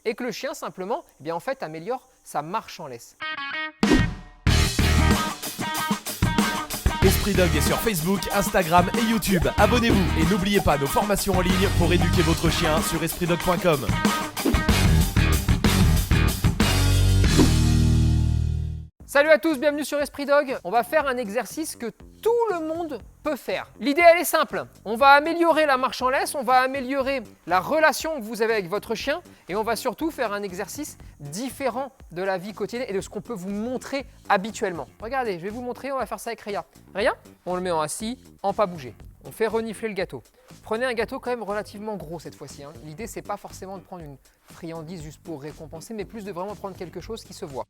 et que le chien simplement, eh bien en fait, améliore sa marche en laisse. Esprit Dog est sur Facebook, Instagram et YouTube. Abonnez-vous et n'oubliez pas nos formations en ligne pour éduquer votre chien sur espritdog.com. Salut à tous, bienvenue sur Esprit Dog. On va faire un exercice que tout le monde peut faire. L'idée, elle est simple. On va améliorer la marche en laisse, on va améliorer la relation que vous avez avec votre chien et on va surtout faire un exercice différent de la vie quotidienne et de ce qu'on peut vous montrer habituellement. Regardez, je vais vous montrer, on va faire ça avec Rhea. Rhea, on le met en assis, en pas bouger. On fait renifler le gâteau. Prenez un gâteau quand même relativement gros cette fois-ci. L'idée, c'est pas forcément de prendre une friandise juste pour récompenser, mais plus de vraiment prendre quelque chose qui se voit.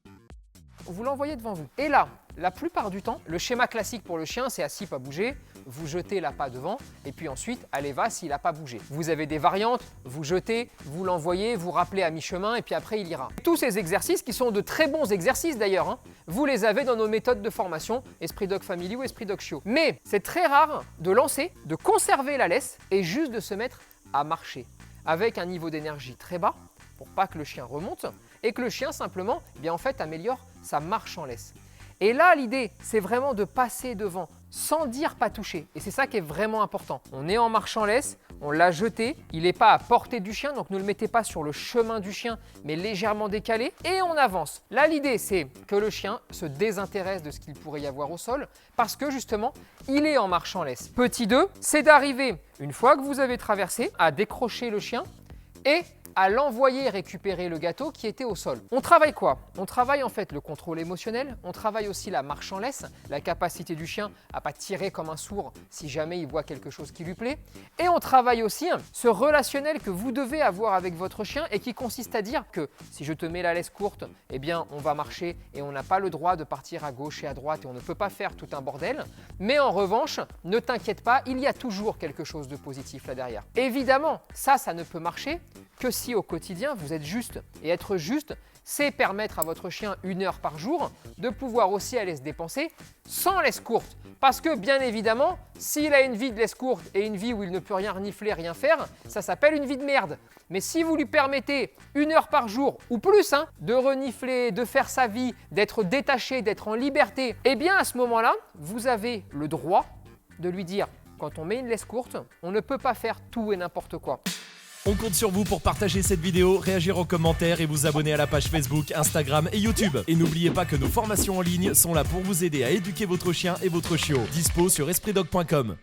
Vous l'envoyez devant vous. Et là, la plupart du temps, le schéma classique pour le chien, c'est assis, pas bouger. Vous jetez l'appât devant et puis ensuite, allez va s'il n'a pas bougé. Vous avez des variantes, vous jetez, vous l'envoyez, vous rappelez à mi-chemin et puis après, il ira. Tous ces exercices, qui sont de très bons exercices d'ailleurs, vous les avez dans nos méthodes de formation, Esprit Dog Family ou Esprit Dog Chiot. Mais c'est très rare de lancer, de conserver la laisse et juste de se mettre à marcher avec un niveau d'énergie très bas pour pas que le chien remonte et que le chien simplement, eh bien en fait, améliore sa marche en laisse. Et là, l'idée, c'est vraiment de passer devant sans dire pas toucher. Et c'est ça qui est vraiment important. On est en marche en laisse, on l'a jeté, il n'est pas à portée du chien, donc ne le mettez pas sur le chemin du chien, mais légèrement décalé, et on avance. Là, l'idée, c'est que le chien se désintéresse de ce qu'il pourrait y avoir au sol, parce que justement, il est en marche en laisse. Petit 2, c'est d'arriver, une fois que vous avez traversé, à décrocher le chien et à l'envoyer récupérer le gâteau qui était au sol. On travaille quoi? On travaille en fait le contrôle émotionnel, on travaille aussi la marche en laisse, la capacité du chien à pas tirer comme un sourd si jamais il voit quelque chose qui lui plaît. Et on travaille aussi ce relationnel que vous devez avoir avec votre chien et qui consiste à dire que si je te mets la laisse courte, eh bien on va marcher et on n'a pas le droit de partir à gauche et à droite et on ne peut pas faire tout un bordel. Mais en revanche, ne t'inquiète pas, il y a toujours quelque chose de positif là derrière. Évidemment, ça ne peut marcher que si au quotidien vous êtes juste. Et être juste, c'est permettre à votre chien 1 heure par jour de pouvoir aussi aller se dépenser sans laisse courte. Parce que bien évidemment, s'il a une vie de laisse courte et une vie où il ne peut rien renifler, rien faire, ça s'appelle une vie de merde. Mais si vous lui permettez 1 heure par jour ou plus de renifler, de faire sa vie, d'être détaché, d'être en liberté, eh bien à ce moment-là, vous avez le droit de lui dire, quand on met une laisse courte, on ne peut pas faire tout et n'importe quoi. On compte sur vous pour partager cette vidéo, réagir en commentaire et vous abonner à la page Facebook, Instagram et YouTube. Et n'oubliez pas que nos formations en ligne sont là pour vous aider à éduquer votre chien et votre chiot. Dispo sur espritdog.com.